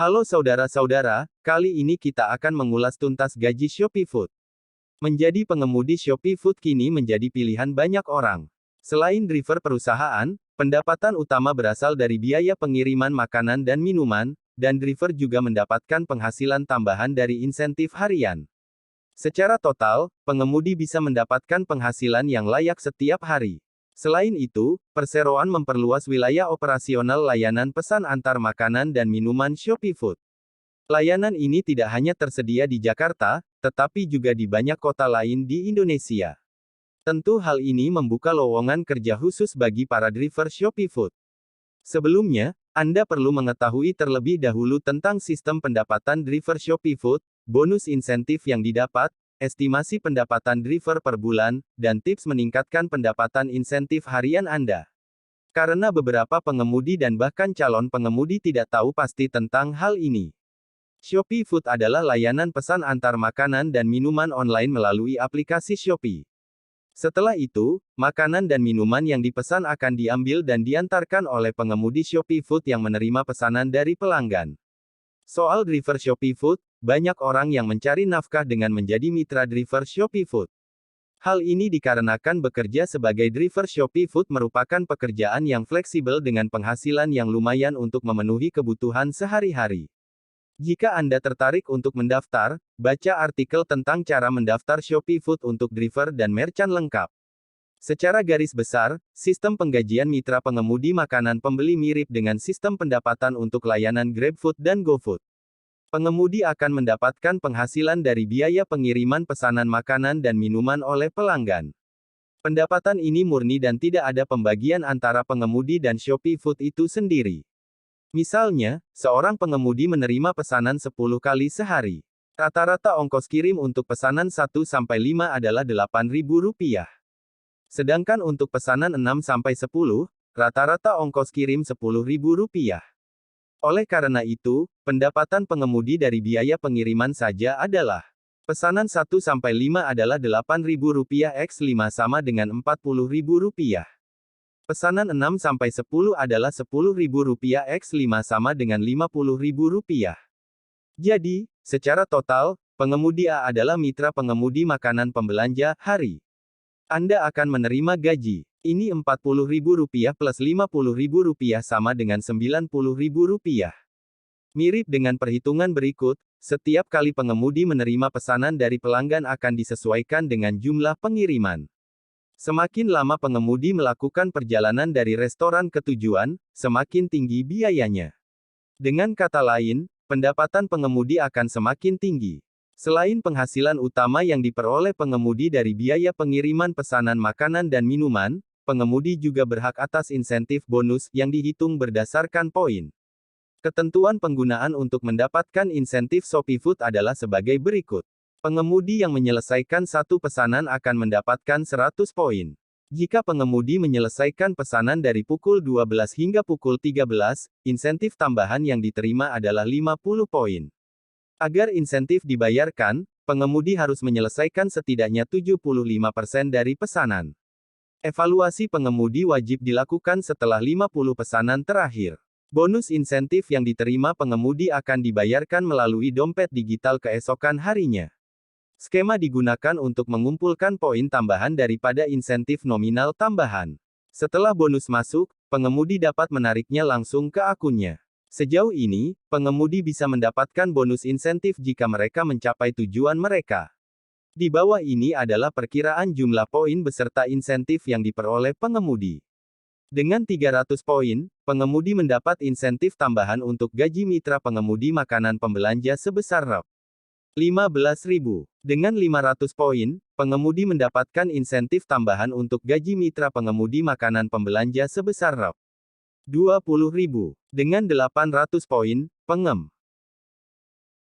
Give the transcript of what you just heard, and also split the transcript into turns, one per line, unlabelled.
Halo saudara-saudara, kali ini kita akan mengulas tuntas gaji Shopee Food. Menjadi pengemudi Shopee Food kini menjadi pilihan banyak orang. Selain driver perusahaan, pendapatan utama berasal dari biaya pengiriman makanan dan minuman, dan driver juga mendapatkan penghasilan tambahan dari insentif harian. Secara total, pengemudi bisa mendapatkan penghasilan yang layak setiap hari. Selain itu, perseroan memperluas wilayah operasional layanan pesan antar makanan dan minuman Shopee Food. Layanan ini tidak hanya tersedia di Jakarta, tetapi juga di banyak kota lain di Indonesia. Tentu hal ini membuka lowongan kerja khusus bagi para driver Shopee Food. Sebelumnya, Anda perlu mengetahui terlebih dahulu tentang sistem pendapatan driver Shopee Food, bonus insentif yang didapat, estimasi pendapatan driver per bulan, dan tips meningkatkan pendapatan insentif harian Anda. Karena beberapa pengemudi dan bahkan calon pengemudi tidak tahu pasti tentang hal ini. Shopee Food adalah layanan pesan antar makanan dan minuman online melalui aplikasi Shopee. Setelah itu, makanan dan minuman yang dipesan akan diambil dan diantarkan oleh pengemudi Shopee Food yang menerima pesanan dari pelanggan. Soal driver Shopee Food, banyak orang yang mencari nafkah dengan menjadi mitra driver Shopee Food. Hal ini dikarenakan bekerja sebagai driver Shopee Food merupakan pekerjaan yang fleksibel dengan penghasilan yang lumayan untuk memenuhi kebutuhan sehari-hari. Jika Anda tertarik untuk mendaftar, baca artikel tentang cara mendaftar Shopee Food untuk driver dan merchant lengkap. Secara garis besar, sistem penggajian mitra pengemudi makanan pembeli mirip dengan sistem pendapatan untuk layanan GrabFood dan GoFood. Pengemudi akan mendapatkan penghasilan dari biaya pengiriman pesanan makanan dan minuman oleh pelanggan. Pendapatan ini murni dan tidak ada pembagian antara pengemudi dan Shopee Food itu sendiri. Misalnya, seorang pengemudi menerima pesanan 10 kali sehari. Rata-rata ongkos kirim untuk pesanan 1-5 adalah Rp8.000. Sedangkan untuk pesanan 6-10, rata-rata ongkos kirim Rp10.000. Oleh karena itu, pendapatan pengemudi dari biaya pengiriman saja adalah pesanan 1-5 adalah Rp8.000 x 5 sama dengan Rp40.000. Pesanan 6-10 adalah Rp10.000 x 5 sama dengan Rp50.000. Jadi, secara total, pengemudi A adalah mitra pengemudi makanan pembelanja hari. Anda akan menerima gaji. Ini Rp40.000 plus Rp50.000 sama dengan Rp90.000. Mirip dengan perhitungan berikut, setiap kali pengemudi menerima pesanan dari pelanggan akan disesuaikan dengan jumlah pengiriman. Semakin lama pengemudi melakukan perjalanan dari restoran ke tujuan, semakin tinggi biayanya. Dengan kata lain, pendapatan pengemudi akan semakin tinggi. Selain penghasilan utama yang diperoleh pengemudi dari biaya pengiriman pesanan makanan dan minuman, pengemudi juga berhak atas insentif bonus yang dihitung berdasarkan poin. Ketentuan penggunaan untuk mendapatkan insentif Shopee Food adalah sebagai berikut. Pengemudi yang menyelesaikan satu pesanan akan mendapatkan 100 poin. Jika pengemudi menyelesaikan pesanan dari pukul 12 hingga pukul 13, insentif tambahan yang diterima adalah 50 poin. Agar insentif dibayarkan, pengemudi harus menyelesaikan setidaknya 75% dari pesanan. Evaluasi pengemudi wajib dilakukan setelah 50 pesanan terakhir. Bonus insentif yang diterima pengemudi akan dibayarkan melalui dompet digital keesokan harinya. Skema digunakan untuk mengumpulkan poin tambahan daripada insentif nominal tambahan. Setelah bonus masuk, pengemudi dapat menariknya langsung ke akunnya. Sejauh ini, pengemudi bisa mendapatkan bonus insentif jika mereka mencapai tujuan mereka. Di bawah ini adalah perkiraan jumlah poin beserta insentif yang diperoleh pengemudi. Dengan 300 poin, pengemudi mendapat insentif tambahan untuk gaji mitra pengemudi makanan pembelanja sebesar Rp15.000. Dengan 500 poin, pengemudi mendapatkan insentif tambahan untuk gaji mitra pengemudi makanan pembelanja sebesar Rp20.000. Dengan 800 poin,